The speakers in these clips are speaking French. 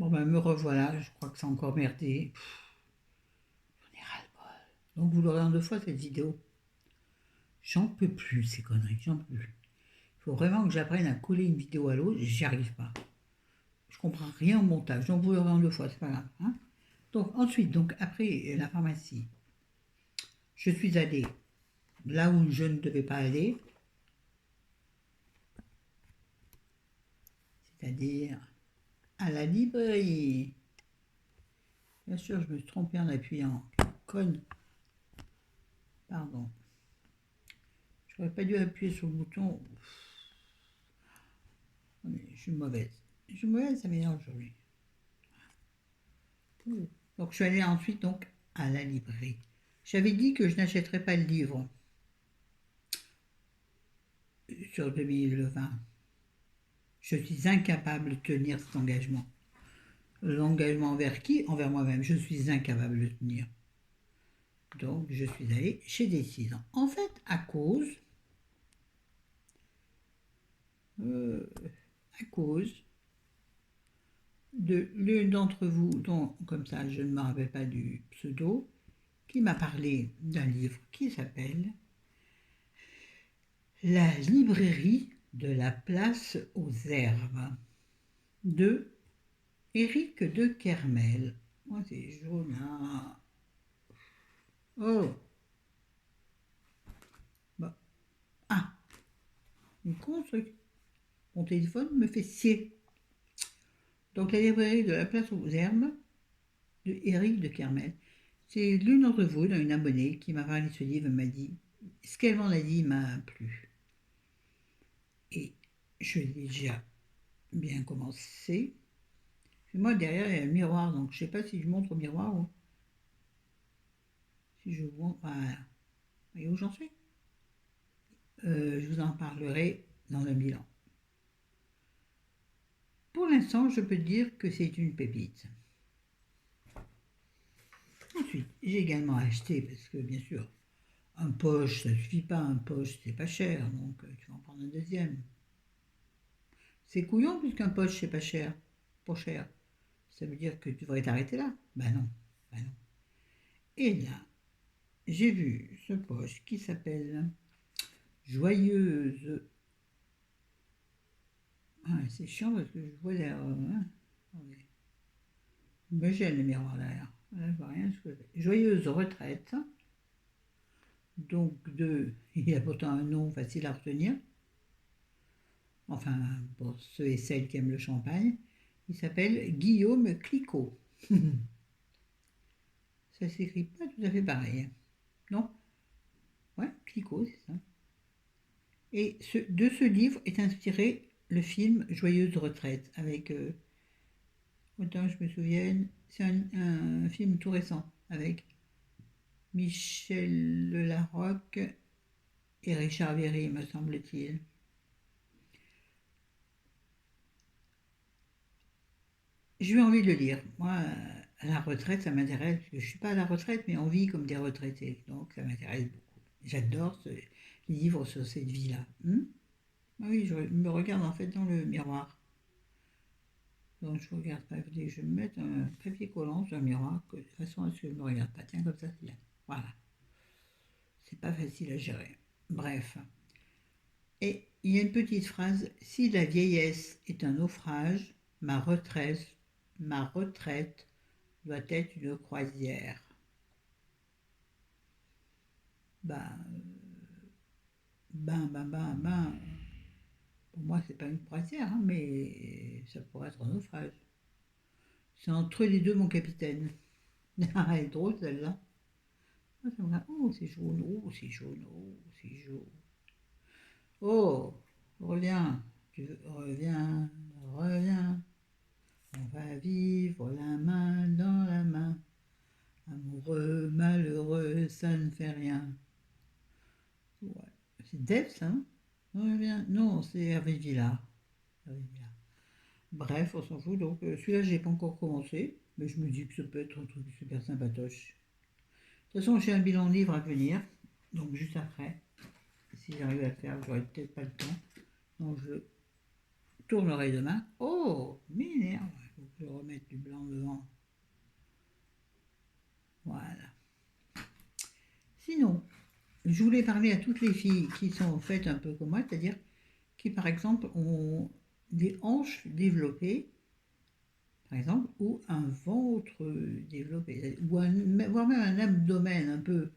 Bon ben me revoilà, je crois que c'est encore merdé. J'en ai ras-le-bol. Donc vous l'aurez en 2 fois cette vidéo. J'en peux plus ces conneries, j'en peux plus. Il faut vraiment que j'apprenne à coller une vidéo à l'autre, j'y arrive pas. Je comprends rien au montage, donc vous l'aurez en 2 fois, c'est pas grave. Hein. Donc ensuite, donc après la pharmacie, je suis allée là où je ne devais pas aller, c'est-à-dire à la librairie. Bien sûr, je me suis trompée en appuyant. Conne. Pardon. J'aurais pas dû appuyer sur le bouton. Je suis mauvaise. Je suis mauvaise, ça m'énerve aujourd'hui. Donc je suis allée ensuite donc à la librairie. J'avais dit que je n'achèterais pas le livre sur 2020. Je suis incapable de tenir cet engagement. L'engagement envers qui? Envers moi-même. Je suis incapable de le tenir. Donc je suis allée chez Décision. En fait, à cause de l'une d'entre vous, dont, comme ça je ne me rappelle pas du pseudo, qui m'a parlé d'un livre qui s'appelle La librairie de la place aux herbes de Éric de Kermel. Oh, c'est jaune là. Oh bah. Ah, une con truc. Mon téléphone me fait scier. Donc la librairie de la place aux herbes de Éric de Kermel. C'est l'une d'entre vous, une abonnée, qui m'a parlé de ce livre, m'a dit, ce qu'elle m'en a dit m'a plu. Et je l'ai déjà bien commencé. Et moi, derrière, il y a le miroir, donc je ne sais pas si je montre au miroir ou si je vous montre. Voilà. Vous voyez où j'en suis? Je vous en parlerai dans le bilan. Pour l'instant, je peux dire que c'est une pépite. Ensuite, j'ai également acheté, parce que bien sûr, un poche, ça ne suffit pas, un poche, c'est pas cher, donc tu vas en prendre un deuxième. C'est couillon puisqu'un poche, c'est pas cher, pas cher. Ça veut dire que tu devrais t'arrêter là. Ben non, ben non. Et là, j'ai vu ce poche qui s'appelle Joyeuse. Ah, c'est chiant parce que je vois l'air. Je me gêne le miroir derrière. Là, je vois rien. Joyeuse retraite. Donc, il y a pourtant un nom facile à retenir. Enfin, pour ceux et celles qui aiment le champagne. Il s'appelle Guillaume Clicquot. Ça s'écrit pas tout à fait pareil. Non? Ouais, Clicquot, c'est ça. Et de ce livre est inspiré le film Joyeuse retraite avec, autant je me souvienne, c'est un film tout récent avec Michel Larocque et Richard Véry, me semble-t-il. J'ai eu envie de le lire. Moi, à la retraite, ça m'intéresse, parce que je ne suis pas à la retraite, mais on vit comme des retraités, donc ça m'intéresse beaucoup. J'adore ce livre sur cette vie-là. Ah oui, je me regarde en fait dans le miroir. Donc je ne regarde pas. Écoutez, je vais me mettre un papier collant sur le miroir, de façon à ce que je ne me regarde pas. Tiens, comme ça, c'est bien. Voilà. C'est pas facile à gérer. Bref. Et il y a une petite phrase. Si la vieillesse est un naufrage, ma retraite doit être une croisière. Ben, ben. Pour moi, c'est pas une croisière, hein, mais ça pourrait être un naufrage. C'est entre les deux, mon capitaine. Ah, elle est drôle celle-là. Ah, oh, c'est jaune, oh, c'est jaune, oh, c'est jaune. Oh, reviens, reviens, reviens. On va vivre la main dans la main. Amoureux, malheureux, ça ne fait rien. Ouais. C'est Deb, ça, hein? Reviens. Non, c'est Hervé Villard. Hervé Villard. Bref, on s'en fout. Donc, celui-là, j'ai pas encore commencé, mais je me dis que ça peut être un truc super sympatoche. De toute façon, j'ai un bilan livre à venir, donc juste après. Si j'arrive à le faire, j'aurai peut-être pas le temps. Donc je tournerai demain. Oh, m'énerve. Je vais remettre du blanc devant. Voilà. Sinon, je voulais parler à toutes les filles qui sont faites un peu comme moi, c'est-à-dire qui, par exemple, ont des hanches développées, par exemple, ou un ventre développé, ou voire même un abdomen un peu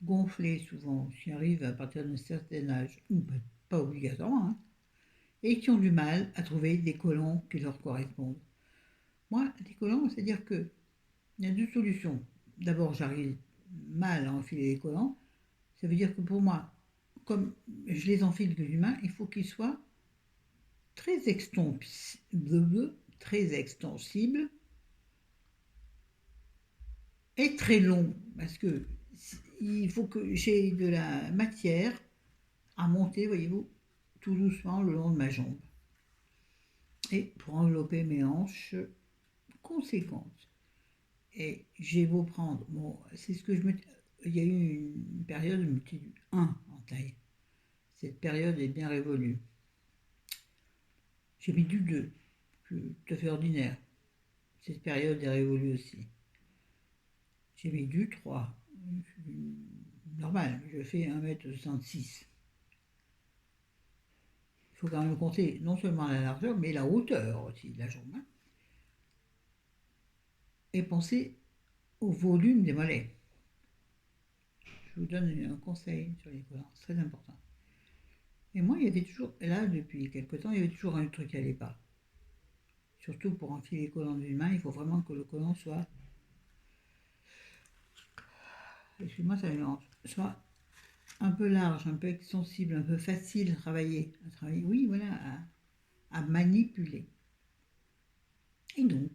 gonflé souvent, qui arrive à partir d'un certain âge, ou pas obligatoirement, hein, et qui ont du mal à trouver des collants qui leur correspondent. Moi, des collants, c'est-à-dire que il y a deux solutions. D'abord, j'arrive mal à enfiler les collants. Ça veut dire que pour moi, comme je les enfile que d'humain, il faut qu'ils soient très extensibles et très longs. Parce que il faut que j'ai de la matière à monter, voyez-vous, tout doucement le long de ma jambe. Et pour envelopper mes hanches conséquentes. Et j'ai beau prendre, bon, c'est ce que je me. Il y a eu une période où je me suis dit 1 en taille. Cette période est bien révolue. J'ai mis du 2, tout à fait ordinaire. Cette période est révolue aussi. J'ai mis du 3, normal, je fais 1,66 m. Il faut quand même compter non seulement la largeur, mais la hauteur aussi de la jambe. Hein. Et penser au volume des mollets. Je vous donne un conseil sur les collants, c'est très important. Et moi, il y avait toujours, là, depuis quelque temps, il y avait toujours un truc qui n'allait pas. Surtout pour enfiler les collants d'une main, il faut vraiment que le collant soit, excuse-moi, ça mélange, soit un peu large, un peu extensible, un peu facile à travailler, oui, voilà, à manipuler. Et donc,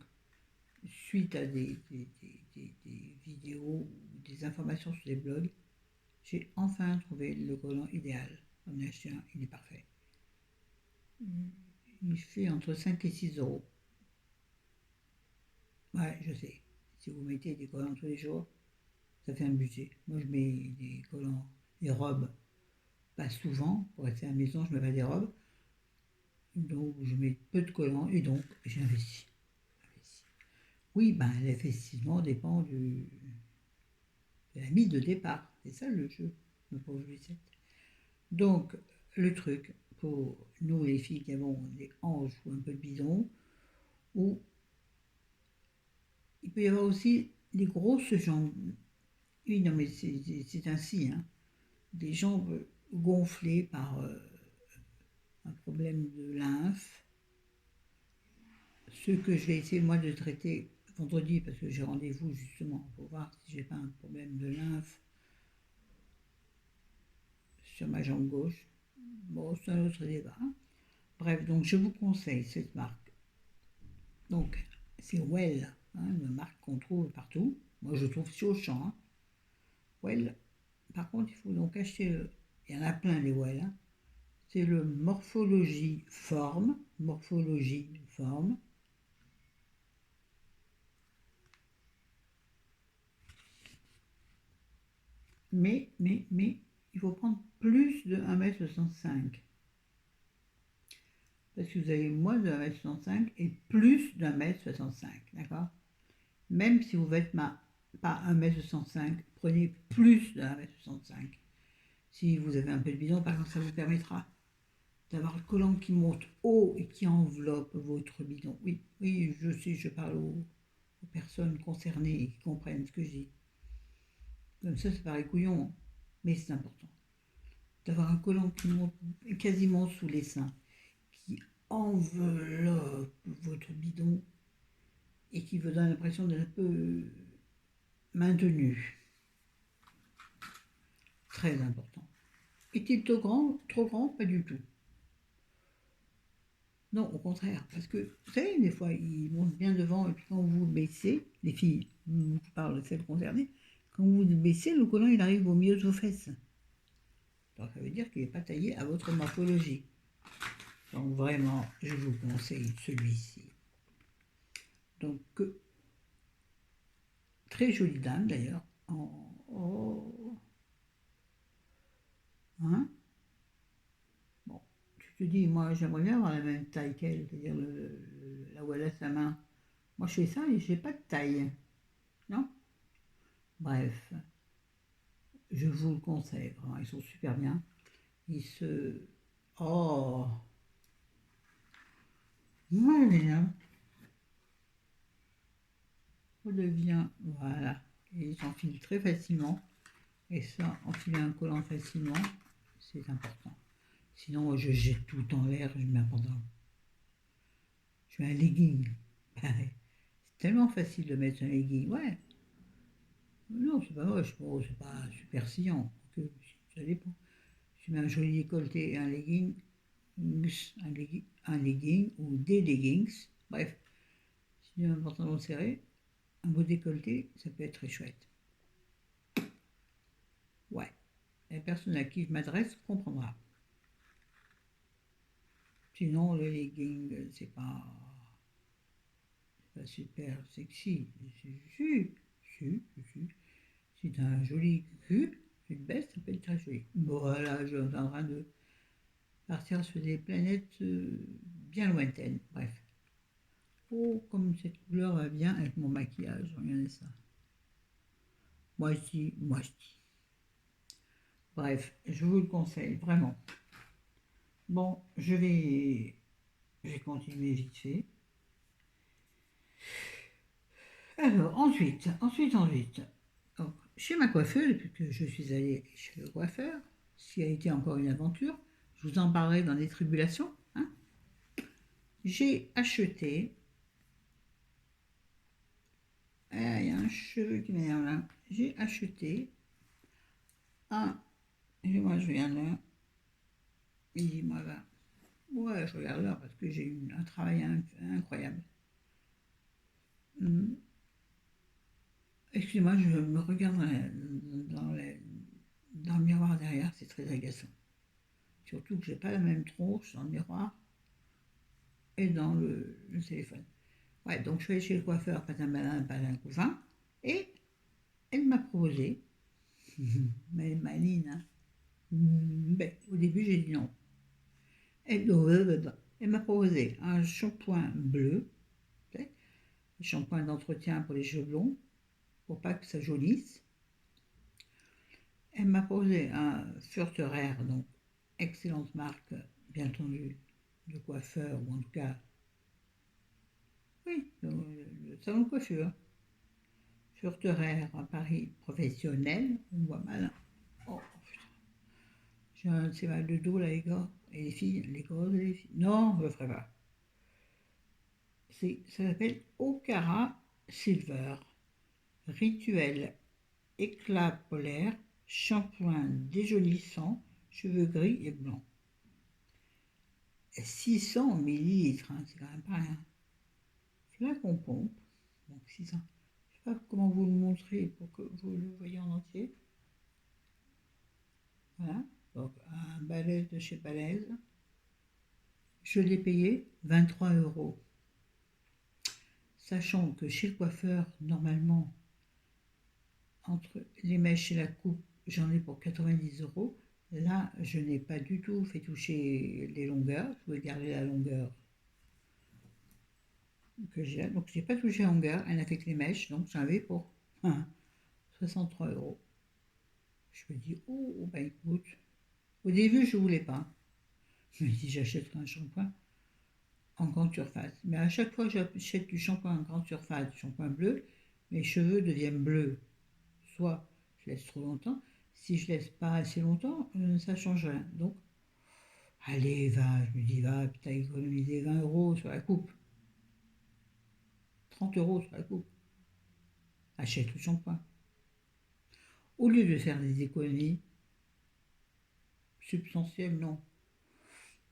suite à des vidéos ou des informations sur des blogs, j'ai enfin trouvé le collant idéal. J'en ai acheté un, il est parfait. Il fait entre 5 et 6 euros. Ouais, je sais. Si vous mettez des collants tous les jours, ça fait un budget. Moi, je mets des collants, des robes, pas souvent. Pour rester à la maison, je mets pas des robes. Donc, je mets peu de collants et donc, j'ai investi. Oui, ben, l'investissement dépend de la mise de départ. C'est ça le jeu, me pauvre Lucette. Donc, le truc pour nous, les filles qui avons des hanches ou un peu de bidon, ou il peut y avoir aussi des grosses jambes. Oui, non, mais c'est ainsi, hein. Des jambes gonflées par un problème de lymphe. Ce que je vais essayer moi de traiter vendredi, parce que j'ai rendez-vous justement pour voir si j'ai pas un problème de lymphe sur ma jambe gauche. Bon, c'est un autre débat. Hein. Bref, donc je vous conseille cette marque. Donc, c'est Well, hein, une marque qu'on trouve partout. Moi, je trouve sur Auchan. Hein. Well, par contre, il faut donc acheter le. Il y en a plein les Well. Hein. C'est le Morphologie Forme. Morphologie Forme. Mais, il faut prendre plus de 1,65 m. Parce que vous avez moins de 1,65 m et plus d'1,65 m, d'accord? Même si vous faites pas 1,65 m, prenez plus de 1,65 m. Si vous avez un peu de bidon, par exemple, ça vous permettra d'avoir le collant qui monte haut et qui enveloppe votre bidon. Oui, oui, je sais, je parle aux personnes concernées et qui comprennent ce que je dis. Comme ça paraît couillon, mais c'est important. D'avoir un collant qui monte quasiment sous les seins, qui enveloppe votre bidon et qui vous donne l'impression d'être un peu maintenu. Très important. Est-il trop grand? Trop grand? Pas du tout. Non, au contraire, parce que, vous savez, des fois, ils montent bien devant, et puis quand vous baissez, les filles, je parle de celles concernées, quand vous baissez, le collant, il arrive au milieu de vos fesses. Donc, ça veut dire qu'il n'est pas taillé à votre morphologie. Donc, vraiment, je vous conseille celui-ci. Donc, très jolie dame, d'ailleurs. Oh. Hein? Tu te dis, moi j'aimerais bien avoir la même taille qu'elle, c'est-à-dire là où elle a sa main, Moi, je fais ça et j'ai pas de taille. Non? Bref, je vous le conseille. Vraiment, ils sont super bien. Ils se... Oh! Voilà. On devient... Voilà. Et ils s'enfilent très facilement. Et ça, enfiler un collant facilement, c'est important. Sinon, je jette tout en l'air, je mets un pantalon. Je mets un legging. Pareil. C'est tellement facile de mettre un legging. Ouais. Non, c'est pas moche. Bon, c'est pas super sciant. Ça dépend. Tu mets un joli décolleté et un legging, un legging ou des leggings. Bref, si tu mets un pantalon serré, un beau décolleté, ça peut être très chouette. Ouais. La personne à qui je m'adresse comprendra. Sinon, le legging, c'est pas super sexy. Si, si, si. Si tu as un joli cul, une baisse, ça peut être très joli. Voilà, je suis en train de partir sur des planètes bien lointaines. Bref. Oh, comme cette couleur va bien avec mon maquillage, regardez ça. Moi je dis, moi je dis. Bref, je vous le conseille, vraiment. Bon, je vais continuer vite fait. Alors, ensuite. Donc, chez ma coiffeuse, depuis que je suis allée chez le coiffeur, ce qui a été encore une aventure, je vous en parlerai dans les tribulations, hein, j'ai acheté. Ah, il y a un cheveu qui m'énerve là. J'ai acheté un. Moi, je regarde là. Il dit, moi, là. Ouais, je regarde là parce que j'ai eu un travail incroyable. Hum. Excusez-moi, je me regarde dans le miroir derrière, c'est très agaçant. Surtout que j'ai pas la même tronche dans le miroir et dans le téléphone. Ouais, donc je suis allée chez le coiffeur, pas un malin, pas un cousin, et elle m'a proposé, mais maline, hein. Ben, au début j'ai dit non. Elle m'a proposé un shampoing bleu, un shampoing d'entretien pour les cheveux blonds, pour pas que ça jaunisse. Elle m'a proposé un Furterer, donc excellente marque, bien entendu, de coiffeur, ou en tout cas, oui, le salon de coiffure. Furterer à Paris professionnel, on voit mal. Oh, j'ai un assez mal de dos là, les gars. Et les filles, les grosses et les filles. Non, je ne le ferai pas. Ça s'appelle Okara Silver. Rituel éclat polaire, shampoing déjaunissant, cheveux gris et blancs. 600 millilitres, hein, c'est quand même pas rien. C'est là qu'on pompe. Donc 600. Je ne sais pas comment vous le montrer pour que vous le voyez en entier. Voilà. Donc un balèze de chez Balèze. Je l'ai payé 23 euros. Sachant que chez le coiffeur, normalement, entre les mèches et la coupe, j'en ai pour 90 euros. Là, je n'ai pas du tout fait toucher les longueurs. Je voulais garder la longueur que j'ai. Donc, je n'ai pas touché la longueur. Elle n'a fait que les mèches. Donc, j'en avais pour 63 euros. Je me dis, oh, bah écoute. Au début, je ne voulais pas. Je me dis, j'achèterai un shampoing en grande surface. Mais à chaque fois que j'achète du shampoing en grande surface, du shampoing bleu, mes cheveux deviennent bleus. Soit je laisse trop longtemps, si je laisse pas assez longtemps, ça change rien. Donc, allez, va, je me dis, va, putain, économiser 20 euros sur la coupe, 30 euros sur la coupe, achète le shampoing. Au lieu de faire des économies substantielles, non,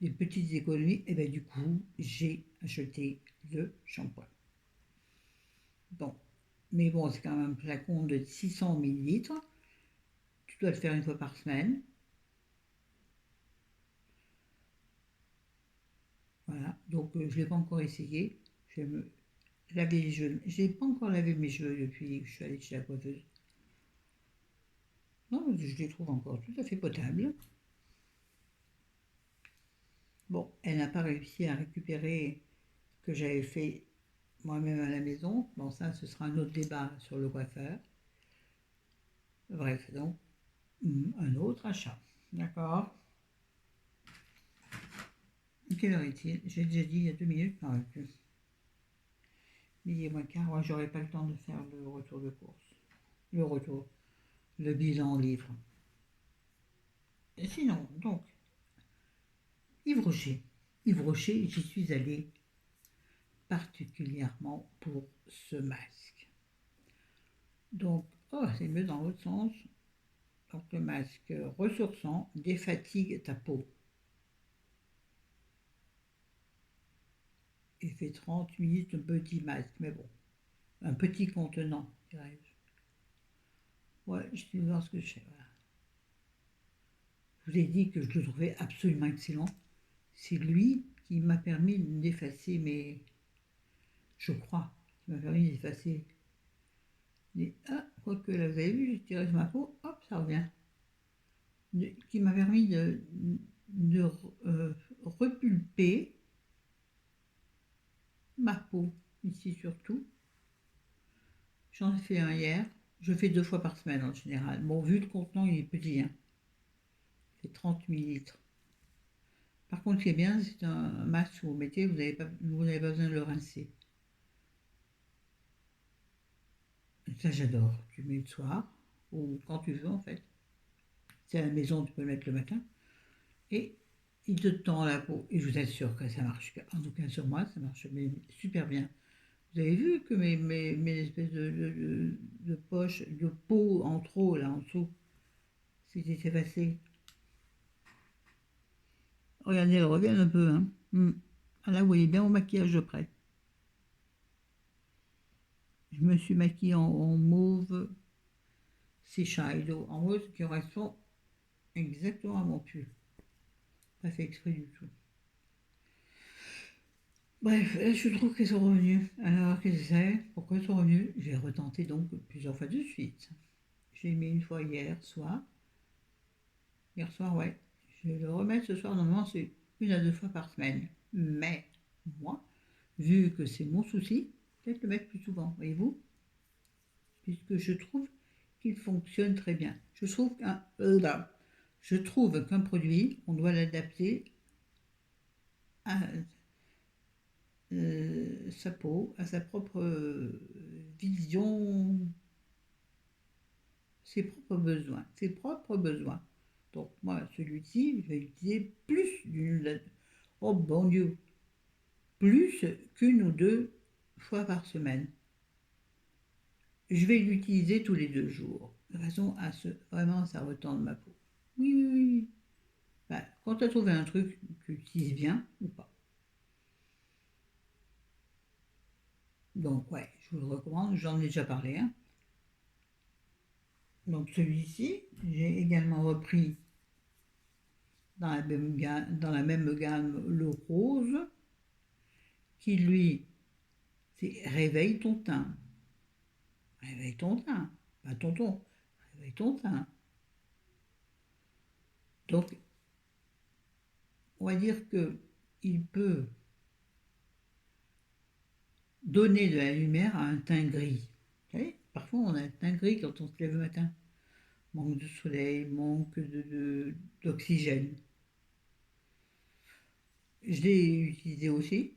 des petites économies, et bien du coup, j'ai acheté le shampoing. Bon, mais bon, c'est quand même un flacon de 600 millilitres. Tu dois le faire une fois par semaine. Voilà, donc je ne l'ai pas encore essayé. Je vais me laver les cheveux. Je n'ai pas encore lavé mes cheveux depuis que je suis allée chez la coiffeuse. Non, je les trouve encore tout à fait potables. Bon, elle n'a pas réussi à récupérer ce que j'avais fait moi-même à la maison. Bon, ça, ce sera un autre débat sur le coiffeur. Bref, donc, un autre achat. D'accord. Quelle heure est-il? J'ai déjà dit il y a 2 minutes. Non, plus. Midi et moins quart. Ouais, j'aurai pas le temps de faire le retour de course. Le bilan livre. Et sinon, donc, Yves Rocher. Yves Rocher, j'y suis allée particulièrement pour ce masque. Donc, oh, c'est mieux dans l'autre sens. Donc, le masque ressourçant défatigue ta peau. Il fait 30 minutes un petit masque, mais bon, un petit contenant, dirais-je. Ouais, je vais voir ce que je fais. Voilà. Je vous ai dit que je le trouvais absolument excellent. C'est lui qui m'a permis d'effacer mes. Je crois, qui m'a permis d'effacer. Ah, quoique là, vous avez vu, j'ai tiré sur ma peau, hop, ça revient. Qui m'a permis de repulper ma peau, ici surtout. J'en ai fait un hier. Je fais 2 fois par semaine en général. Bon, vu le contenant, il est petit, hein. Il fait 30 millilitres. Par contre, ce qui est bien, c'est un masque que vous mettez, vous n'avez pas besoin de le rincer. Ça, j'adore. Tu le mets le soir, ou quand tu veux, en fait. C'est à la maison, tu peux le mettre le matin. Et il te tend la peau. Et je vous assure que ça marche. En tout cas, sur moi, ça marche super bien. Vous avez vu que mes espèces de poches, de peau en trop, là, en dessous, c'était effacé. Regardez, elles reviennent un peu, hein. Ah, là, vous voyez bien mon maquillage de près. Je me suis maquillée en mauve Shadow, en mauve qui correspond exactement à mon pull. Pas fait exprès du tout. Bref, là, je trouve qu'elles sont revenues. Alors, qu'est-ce que c'est? Pourquoi elles sont revenues? J'ai retenté donc plusieurs fois de suite. J'ai mis une fois hier soir. Hier soir, ouais. Je vais le remettre ce soir. Normalement, c'est 1 à 2 fois par semaine. Mais, moi, vu que c'est mon souci, peut-être le mettre plus souvent, voyez-vous? Puisque je trouve qu'il fonctionne très bien. Je trouve qu'un produit, on doit l'adapter à sa peau, à sa propre vision, ses propres besoins, ses propres besoins. Donc moi, celui-ci, je vais l'utiliser oh bon Dieu, plus qu'1 ou 2 fois par semaine. Je vais l'utiliser tous les 2 jours, de façon à vraiment ça retendre ma peau. Oui, oui, oui. Ben, quand tu as trouvé un truc, tu utilises bien ou pas. Donc ouais, je vous le recommande, j'en ai déjà parlé, hein. Donc celui-ci, j'ai également repris dans la même gamme le rose, qui lui, c'est réveille ton teint. Réveille ton teint, pas tonton, réveille ton teint. Donc, on va dire que il peut donner de la lumière à un teint gris. Vous savez, parfois on a un teint gris quand on se lève le matin. Manque de soleil, manque d'oxygène. Je l'ai utilisé aussi.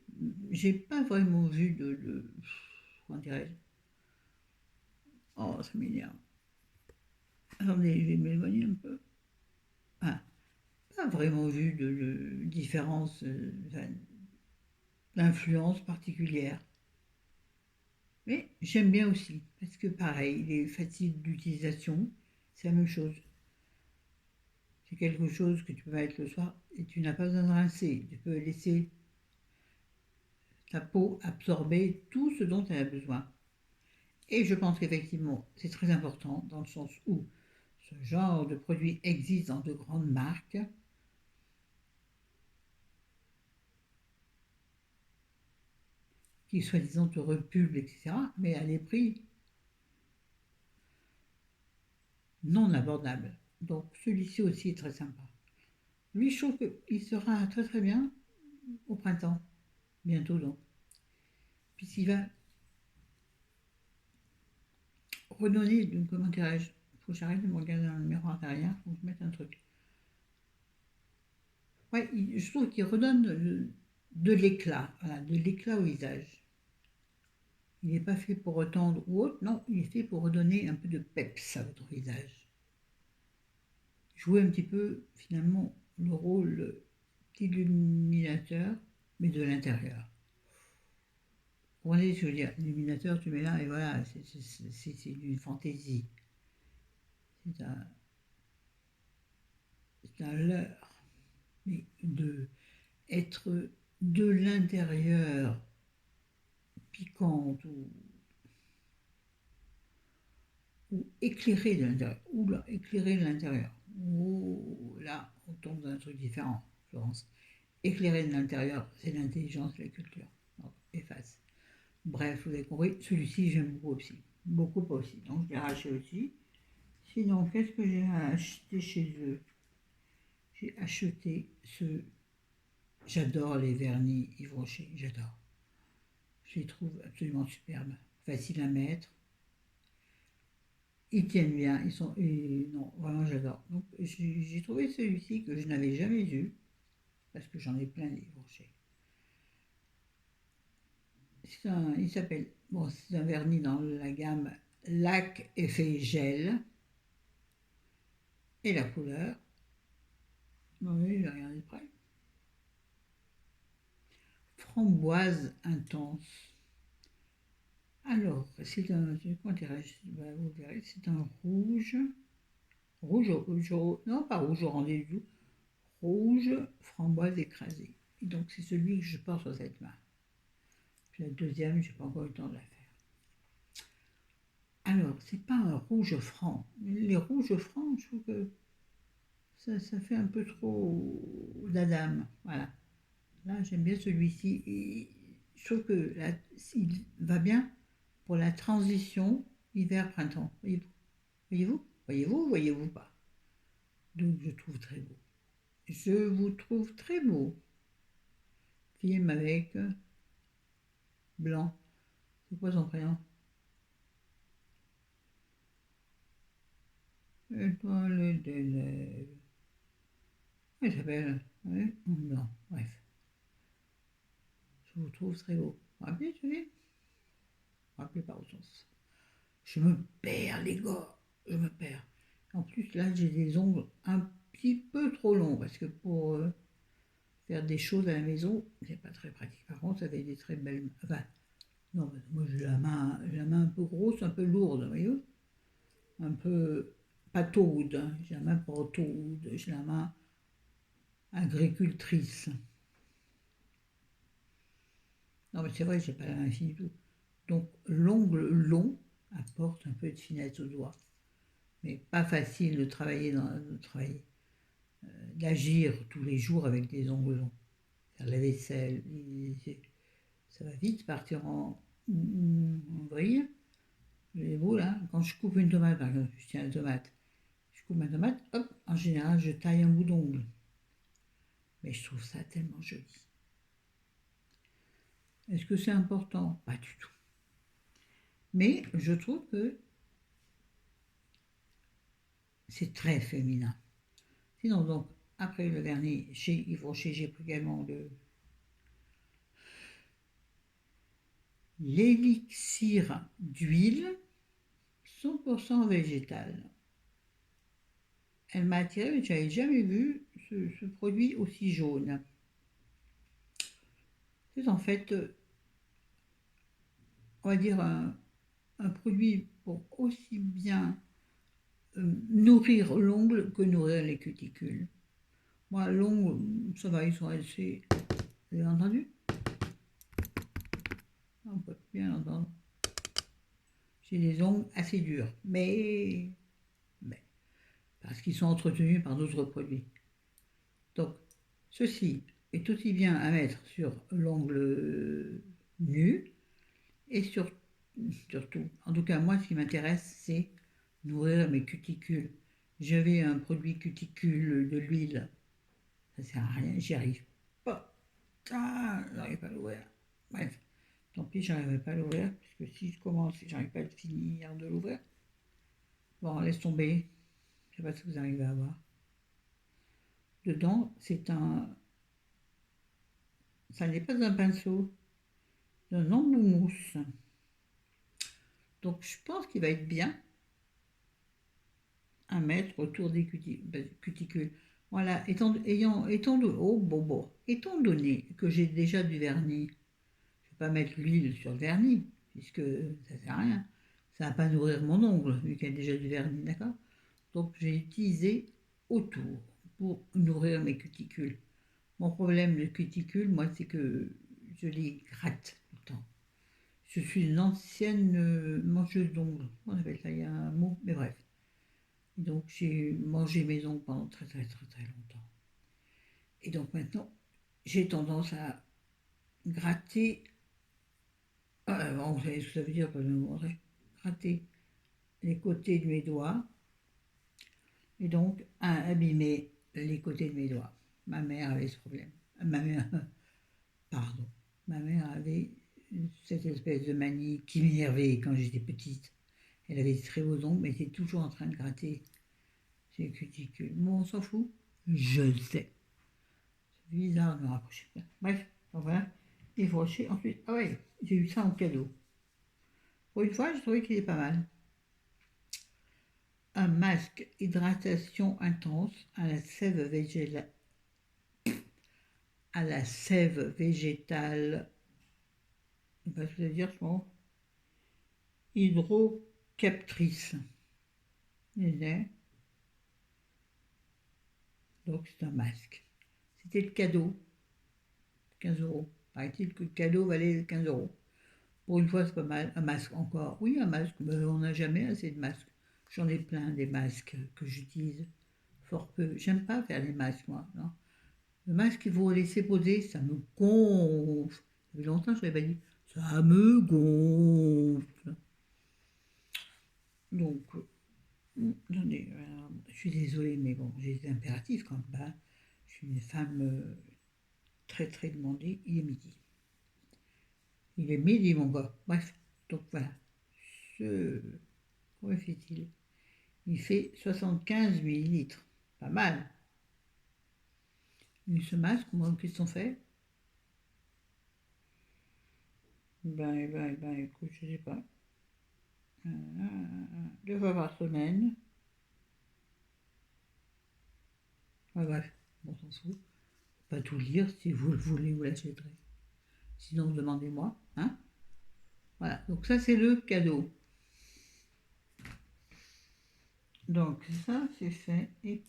J'ai pas vraiment vu comment dirais-je? Oh, ça m'énerve. Attendez, je vais m'éloigner un peu. Ah, pas vraiment vu de différence, d'influence particulière. Mais j'aime bien aussi, parce que pareil, il est facile d'utilisation, c'est la même chose. C'est quelque chose que tu peux mettre le soir et tu n'as pas besoin de rincer. Tu peux laisser ta peau absorber tout ce dont elle a besoin. Et je pense qu'effectivement, c'est très important dans le sens où ce genre de produit existe dans de grandes marques qui soi-disant te repulent, etc., mais à des prix non abordables. Donc celui-ci aussi est très sympa. Lui, je trouve qu'il sera très très bien au printemps, bientôt donc, puisqu'il va redonner, donc, comment dirais-je, il faut que j'arrête de me regarder dans le miroir derrière, il faut que je mette un truc. Ouais, je trouve qu'il redonne de l'éclat, voilà, de l'éclat au visage. Il n'est pas fait pour retendre ou autre, non, il est fait pour redonner un peu de peps à votre visage. Jouer un petit peu, finalement, le rôle d'illuminateur, mais de l'intérieur. Vous comprenez ce que je veux dire? L'illuminateur, tu mets là et voilà, c'est une fantaisie. C'est un leurre. Mais de être de l'intérieur piquante ou éclairé de l'intérieur. Ou là, éclairé de l'intérieur. Ou là, on tombe dans un truc différent, Florence. Éclairé de l'intérieur, c'est l'intelligence de la culture. Donc, efface. Bref, vous avez compris, celui-ci j'aime beaucoup aussi. Beaucoup aussi. Donc je l'ai racheté aussi. Sinon, qu'est-ce que j'ai acheté chez eux? J'ai acheté ce. J'adore les vernis Yves Rocher, j'adore. Je les trouve absolument superbes. Faciles à mettre. Ils tiennent bien. Non, vraiment j'adore. Donc j'ai trouvé celui-ci que je n'avais jamais eu. Parce que j'en ai plein des Yves Rocher. Il s'appelle. Bon, c'est un vernis dans la gamme Lac Effet Gel. Et la couleur. Oui, j'ai regardé de près. Framboise intense. Alors, c'est un, comment dirais-je, vous verrez, c'est un rouge, non pas rouge orange du tout, rouge framboise écrasée. Et donc c'est celui que je porte sur cette main. Puis la deuxième, je n'ai pas encore eu le temps de la faire. Alors, c'est pas un rouge franc. Les rouges francs, je trouve que ça fait un peu trop d'Adam. Voilà. Là, j'aime bien celui-ci. Et je trouve que là, il va bien pour la transition hiver-printemps. Voyez-vous? Voyez-vous? Voyez-vous? Voyez-vous pas? Donc, je trouve très beau. Je vous trouve très beau. Film avec Blanc. C'est quoi son prénom? Étoile des lèvres. Il s'appelle Blanc. Bref. Je vous trouve très beau. Vous vous rappelez, tu dis? Rappelez pas au sens. Je me perds, les gars. Je me perds. En plus, là, j'ai des ongles un petit peu trop longs parce que pour faire des choses à la maison, c'est pas très pratique. Par contre, ça fait des très belles. Enfin, non, moi j'ai la main un peu grosse, un peu lourde, voyez vous? Un peu pas taude. Hein. J'ai la main pas taude. J'ai la main agricultrice. Non, mais c'est vrai, j'ai pas la main fine du tout. Donc, l'ongle long apporte un peu de finesse au doigt. Mais pas facile de travailler, d'agir tous les jours avec des ongles longs. Faire la vaisselle, ça va vite partir en vrille. Vous là, quand je coupe une tomate, par exemple, je tiens la tomate, je coupe ma tomate, hop, en général, je taille un bout d'ongle. Mais je trouve ça tellement joli. Est-ce que c'est important? Pas du tout. Mais je trouve que c'est très féminin. Sinon, donc, après le vernis chez Yves Rocher, j'ai pris également l'élixir d'huile 100% végétal. Elle m'a attirée, mais je n'avais jamais vu ce produit aussi jaune. C'est en fait, on va dire, un produit pour aussi bien nourrir l'ongle que nourrir les cuticules. Moi, l'ongle, ça va, ils sont assez. Vous avez entendu? On peut bien entendre. J'ai des ongles assez durs, mais parce qu'ils sont entretenus par d'autres produits. Donc, ceci est aussi bien à mettre sur l'ongle nu et surtout, en tout cas moi ce qui m'intéresse c'est nourrir mes cuticules. J'avais un produit cuticule de l'huile, ça sert à rien, j'y arrive pas. Ah, j'arrive pas à l'ouvrir. Bref, tant pis, j'arriverai pas à l'ouvrir, puisque si je commence et j'arrive pas à le finir de l'ouvrir, Bon, laisse tomber. Je sais pas si vous arrivez à voir. Dedans, ça n'est pas un pinceau, c'est un embout-mousse. Donc je pense qu'il va être bien à mettre autour des cuticules. Voilà, étant donné que j'ai déjà du vernis, je ne vais pas mettre l'huile sur le vernis, puisque ça ne sert à rien. Ça ne va pas nourrir mon ongle, vu qu'il y a déjà du vernis, d'accord? Donc j'ai utilisé autour pour nourrir mes cuticules. Mon problème de cuticules, moi, c'est que je les gratte tout le temps. Je suis une ancienne mangeuse d'ongles. On appelle ça, il y a un mot, mais bref. Donc j'ai mangé mes ongles pendant très très très très longtemps. Et donc maintenant, j'ai tendance à gratter. Bon, vous savez ce que ça veut dire, pas de me montrer. Gratter les côtés de mes doigts et donc à abîmer les côtés de mes doigts. Ma mère avait ce problème. Ma mère, pardon. Ma mère avait cette espèce de manie qui m'énervait quand j'étais petite. Elle avait de très beaux ongles, mais elle était toujours en train de gratter ses cuticules. Bon, on s'en fout. Je le sais. C'est bizarre de me rapprocher. Bref, donc voilà. Et brocher. Ensuite, ah ouais, j'ai eu ça en cadeau. Pour une fois, je trouvais qu'il est pas mal. Un masque hydratation intense à la sève végétale. Je ne sais pas ce que ça veut dire, ce mot. Hydrocaptrice. Donc c'est un masque. C'était le cadeau. 15 €. Paraît-il que le cadeau valait 15 €. Pour une fois, c'est pas mal. Un masque encore. Oui, un masque. Mais on n'a jamais assez de masques. J'en ai plein des masques que j'utilise fort peu. J'aime pas faire des masques, moi. Non. Le masque qu'il faut laisser poser, ça me gonfle. Ça fait longtemps que je l'avais pas dit. Ça me gonfle. Donc, attendez, je suis désolée, mais bon, j'ai des impératifs quand même. Hein. Je suis une femme très très demandée. Il est midi. Il est midi, mon gars. Bref, donc voilà. Ce... Comment fait-il? Il fait 75 millilitres. Pas mal. Et ce masque, moi, qu'est-ce qu'on fait? Écoute, je sais pas. 2 fois par semaine. Ouais, bref, on s'en fout. Pas tout lire, si vous le voulez, vous l'achèterez. Sinon, demandez-moi. Hein, voilà, donc ça, c'est le cadeau. Donc, ça, c'est fait. Et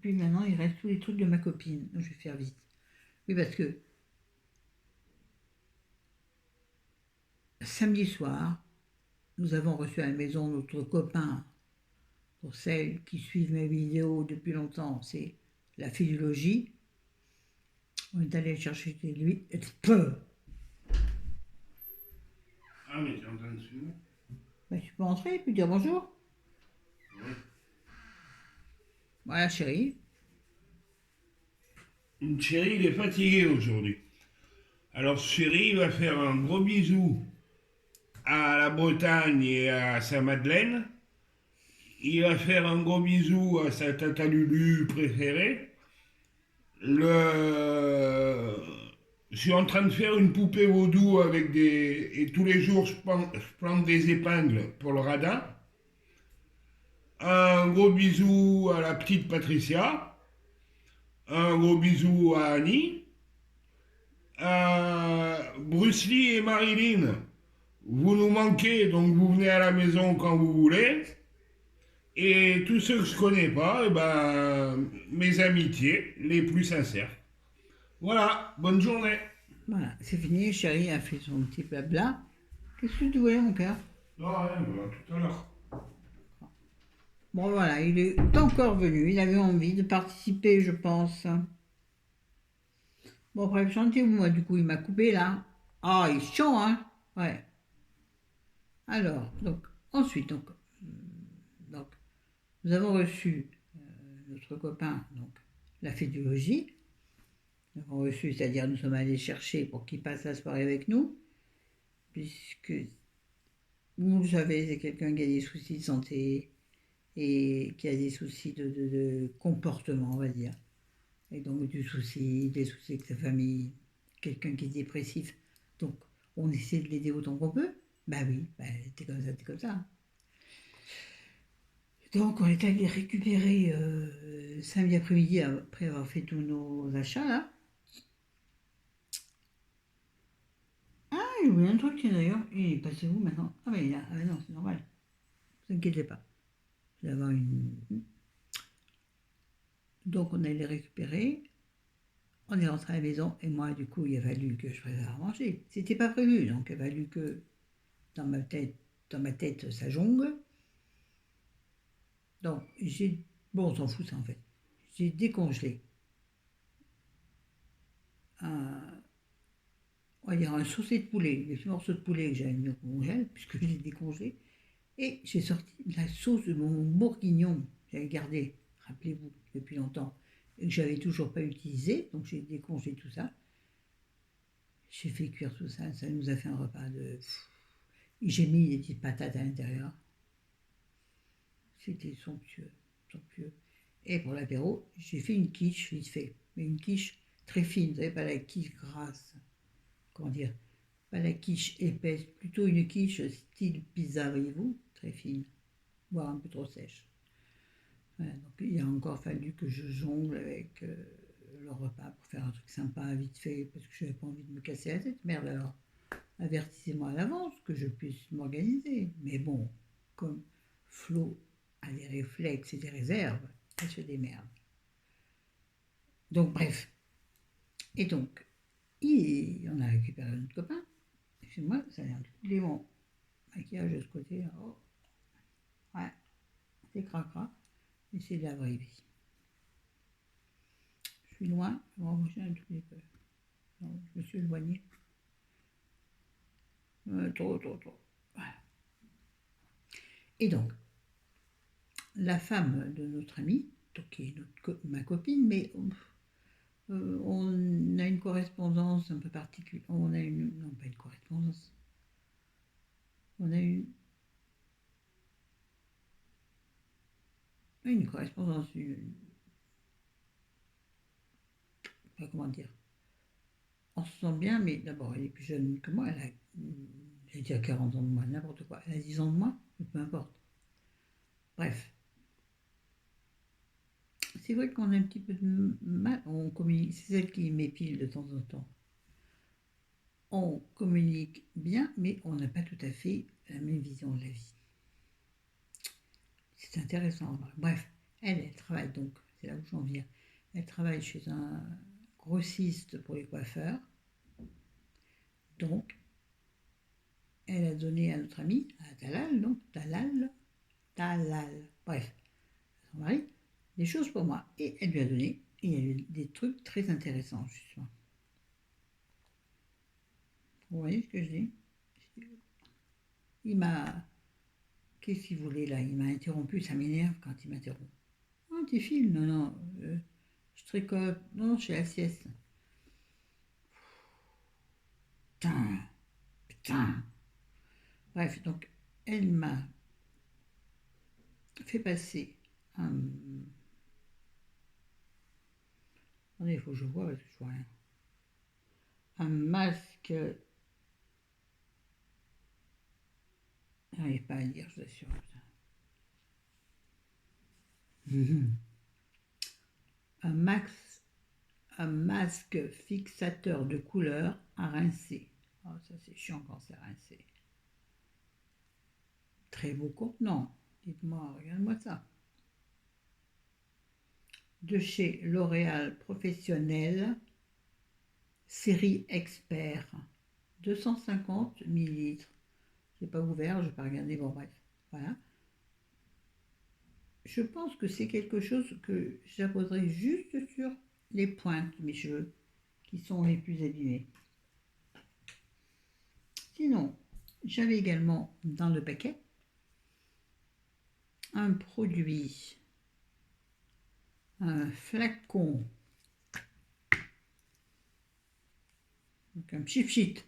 puis maintenant, il reste tous les trucs de ma copine. Je vais faire vite. Oui, parce que samedi soir, nous avons reçu à la maison notre copain. Pour celles qui suivent mes vidéos depuis longtemps, c'est la fille du logis. On est allé chercher chez lui. Ah, mais t'es en train de suivre? Tu peux entrer et puis dire bonjour. Oui. Voilà, chérie. Chéri, il est fatigué aujourd'hui. Alors, Chéri va faire un gros bisou à la Bretagne et à sa Madeleine. Il va faire un gros bisou à sa tata Lulu préférée. Le... Je suis en train de faire une poupée vaudou avec des... Et tous les jours, je plante des épingles pour le radin. Un gros bisou à la petite Patricia. Un gros bisou à Annie. Bruce Lee et Marilyn, vous nous manquez, donc vous venez à la maison quand vous voulez. Et tous ceux que je connais pas, mes amitiés les plus sincères. Voilà, bonne journée. Voilà, c'est fini. Chérie a fait son petit blabla. Qu'est-ce que tu voulais, mon cœur? Non, rien, tout à l'heure. Bon, voilà, il est encore venu. Il avait envie de participer, je pense. Bon, après, chantez-vous, moi, du coup, il m'a coupé, là. Ah, il chante, hein? Ouais. Alors, donc, ensuite, donc nous avons reçu notre copain, donc, la fée du logis. Nous avons reçu, c'est-à-dire nous sommes allés chercher pour qu'il passe la soirée avec nous, puisque vous le savez, c'est quelqu'un qui a des soucis de santé et qui a des soucis de comportement, on va dire. Et donc des soucis avec sa famille, quelqu'un qui est dépressif. Donc on essaie de l'aider autant qu'on peut. Bah oui, bah, t'es comme ça, t'es comme ça. Donc on est allé récupérer samedi après-midi après avoir fait tous nos achats là. Ah, il y a un truc tiens, d'ailleurs, il est passé où maintenant? Ah mais ah, mais non, c'est normal, ne vous inquiétez pas. Je vais avoir une. Donc on allait les récupérer, on est rentré à la maison et moi du coup il a fallu que je prépare à manger. C'était pas prévu, donc il a fallu que dans ma tête, dans ma tête ça jongle. Donc j'ai. Bon, on s'en fout ça en fait. J'ai décongelé un, on va dire un saucé de poulet, les petits morceaux de poulet que j'avais mis au congèle, puisque je l'ai décongelé, et j'ai sorti la sauce de mon bourguignon que j'avais gardé, rappelez-vous, depuis longtemps, et que j'avais toujours pas utilisé, donc j'ai décongelé tout ça. J'ai fait cuire tout ça, ça nous a fait un repas de. J'ai mis des petites patates à l'intérieur. C'était somptueux, somptueux. Et pour l'apéro, j'ai fait une quiche vite fait, mais une quiche très fine, vous savez, pas la quiche grasse, comment dire, pas la quiche épaisse, plutôt une quiche style pizza, voyez-vous, très fine, voire un peu trop sèche. Voilà, donc il a encore fallu que je jongle avec le repas pour faire un truc sympa, vite fait, parce que je n'avais pas envie de me casser la tête. Merde alors, avertissez-moi à l'avance que je puisse m'organiser. Mais bon, comme Flo a des réflexes et des réserves, elle se démerde. Donc bref, et donc, on a récupéré notre copain. Chez moi, ça a l'air de couler mon maquillage de ce côté. Oh, ouais, c'est cracra, mais c'est de la vraie vie. Je suis loin, je vais embaucher un tout petit peu. Non, je me suis éloigné. Trop. Voilà. Et donc, la femme de notre amie, donc qui est ma copine, mais on a une correspondance un peu particulière. On a une. Non, pas une correspondance. On a une correspondance. Pas comment dire. On se sent bien, mais d'abord, elle est plus jeune que moi. J'ai dit 40 ans de moi, n'importe quoi. Elle a 10 ans de moi, mais peu importe. Bref. C'est vrai qu'on a un petit peu de mal. On communique. C'est celle qui m'épile de temps en temps. On communique bien, mais on n'a pas tout à fait la même vision de la vie. C'est intéressant. Bref, elle travaille donc, c'est là où j'en viens. Elle travaille chez un grossiste pour les coiffeurs. Donc, elle a donné à notre ami, à Talal, donc Talal, bref, son mari, des choses pour moi. Et elle lui a donné, et il y a eu des trucs très intéressants, justement. Vous voyez ce que je dis? Il m'a. Qu'est-ce qu'il voulait là? Il m'a interrompu, ça m'énerve quand il m'interrompt. Oh, tu filmes? Non, je tricote. Non, je fais la sieste. Putain, putain. Bref, donc, elle m'a fait passer un. Attendez, il faut que je vois parce que je vois rien. Un masque. J'arrive pas à lire, je vous assure. Un, max, un masque fixateur de couleur à rincer. Oh, ça c'est chiant quand c'est rincé. Très beau contenant. Dites-moi, regarde-moi ça. De chez L'Oréal Professionnel, série expert. 250 millilitres. Je n'ai pas ouvert, je n'ai pas regardé, bon bref. Voilà. Je pense que c'est quelque chose que j'apposerai juste sur les pointes de mes cheveux, qui sont les plus abîmés. Sinon, j'avais également dans le paquet un produit, un flacon, donc un cheap sheet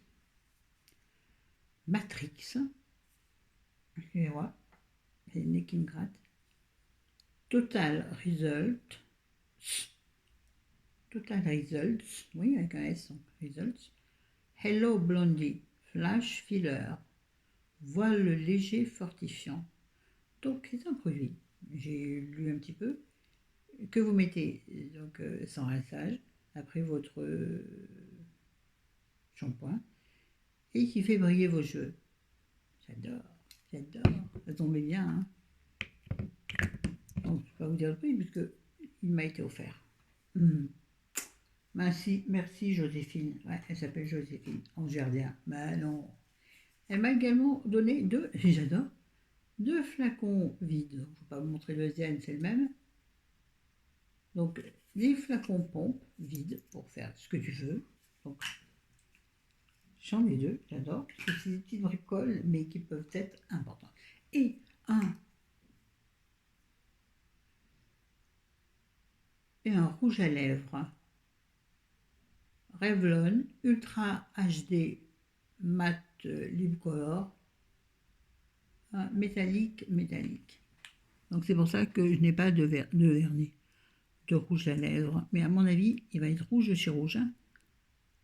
Matrix, Excusez-moi, c'est le nez qui me gratte. Total Result. Total Results, oui, avec un S, donc Results. Hello Blondie, Flash Filler, voile léger fortifiant. Donc c'est un produit, j'ai lu un petit peu, que vous mettez donc sans rinçage après votre shampoing et qui fait briller vos cheveux. J'adore, j'adore, ça tombait bien. Hein. Donc je ne vais pas vous dire le prix puisque il m'a été offert. Merci, merci Joséphine. Ouais, elle s'appelle Joséphine, Angerdien. Ben non. Elle m'a également donné deux, j'adore, deux flacons vides. Je ne vais pas vous montrer le deuxième, c'est le même. Donc, des flacons pompe vides pour faire ce que tu veux. Donc, j'en ai deux, j'adore, parce que c'est des petites bricoles, mais qui peuvent être importantes. Et un rouge à lèvres Revlon Ultra HD Matte Lip Color métallique. Donc c'est pour ça que je n'ai pas de vernis, de rouge à lèvres. Mais à mon avis, il va être rouge sur rouge. Hein.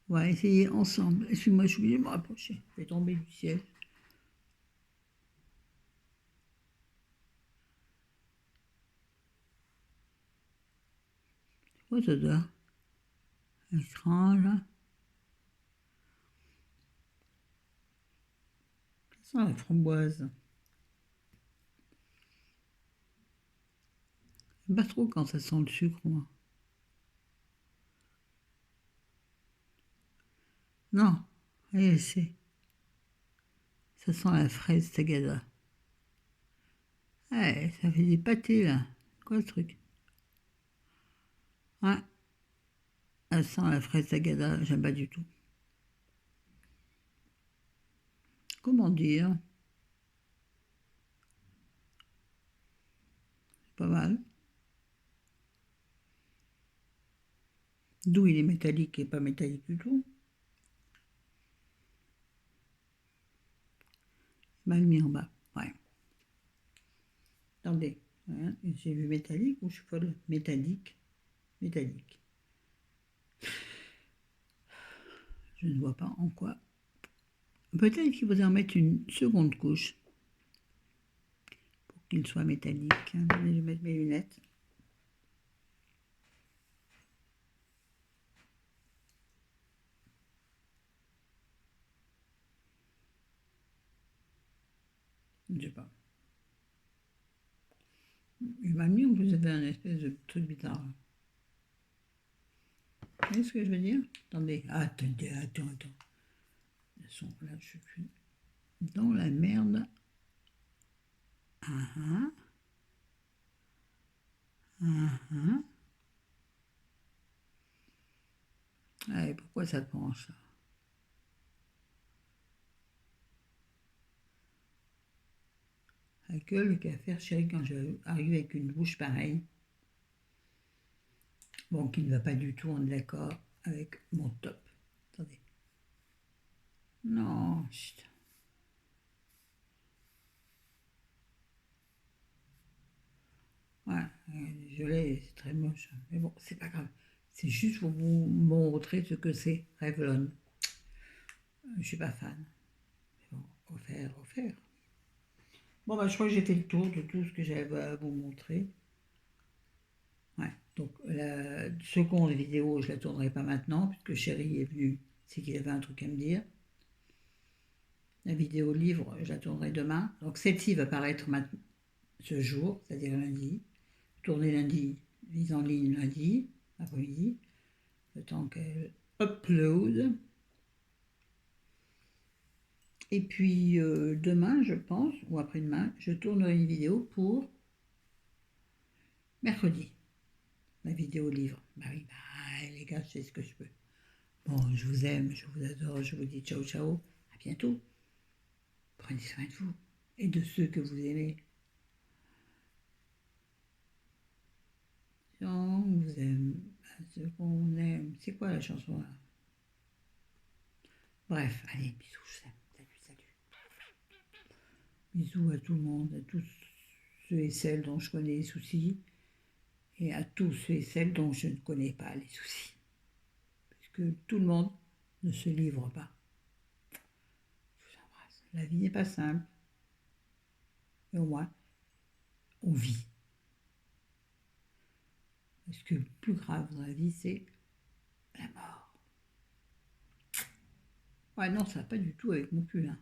On va essayer ensemble. Excuse-moi, je suis obligée de me rapprocher. Je vais tomber du ciel. C'est quoi cette odeur étrange. Ça sent la framboise. Pas trop quand ça sent le sucre, moi. Non, allez, c'est. Ça sent la fraise tagada. Ouais, ça fait des pâtés, là. Quoi, le truc? Ouais, ça sent la fraise tagada, j'aime pas du tout. Comment dire? C'est pas mal. D'où il est métallique et pas métallique du tout. Mal mis en bas, ouais. Attendez, hein, j'ai vu métallique ou je suis folle? Métallique. Je ne vois pas en quoi. Peut-être qu'il faudrait en mettre une seconde couche pour qu'il soit métallique. Attendez, je vais mettre mes lunettes. Je ne sais pas. Il m'a mis en plus, avait un espèce de truc bizarre. Vous voyez ce que je veux dire? Attendez, attends. Là, je suis plus dans la merde. Allez, pourquoi ça penche là? La gueule qu'à faire, chérie, quand j'arrive avec une bouche pareille. Bon, qui ne va pas du tout en accord avec mon top. Attendez. Non, chut. Ouais, désolé, c'est très moche. Mais bon, c'est pas grave. C'est juste pour vous montrer ce que c'est Revlon. Je suis pas fan. Mais bon, offert. Bon, bah, je crois que j'ai fait le tour de tout ce que j'avais à vous montrer. Ouais, donc la seconde vidéo, je la tournerai pas maintenant, puisque Chéri est venu, c'est qu'il avait un truc à me dire. La vidéo livre, je la tournerai demain. Donc celle-ci va paraître maintenant, ce jour, c'est-à-dire lundi. Tournée lundi, mise en ligne lundi, après-midi, le temps qu'elle upload. Et puis demain, je pense, ou après-demain, je tournerai une vidéo pour mercredi. Ma vidéo livre. Bah oui, bah les gars, je sais ce que je peux. Bon, je vous aime, je vous adore, je vous dis ciao ciao, à bientôt. Prenez soin de vous et de ceux que vous aimez. On vous aime, ceux qu'on aime. C'est quoi la chanson là? Bref, allez, bisous, je vous aime. Salut. Bisous à tout le monde, à tous ceux et celles dont je connais les soucis, et à tous ceux et celles dont je ne connais pas les soucis. Puisque tout le monde ne se livre pas. Je vous embrasse. La vie n'est pas simple, mais au moins, on vit. Parce que le plus grave dans la vie, c'est la mort. Ouais, non, ça va pas du tout avec mon cul, hein.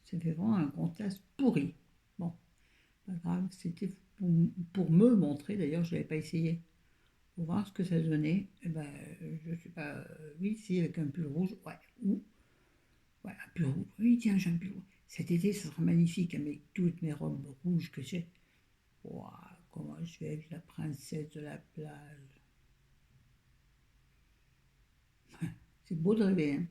Ça fait vraiment un contraste pourri. Bon, pas grave, c'était pour me montrer, d'ailleurs, je ne l'avais pas essayé, pour voir ce que ça donnait. Et ben, je sais pas, oui, si, avec un pull rouge, ouais, ou, ouais, un pull rouge, oui, tiens, j'ai un pull rouge. Cet été, ça sera magnifique avec toutes mes robes rouges que j'ai. Ouah, comment je vais être la princesse de la plage. C'est beau de rêver, hein.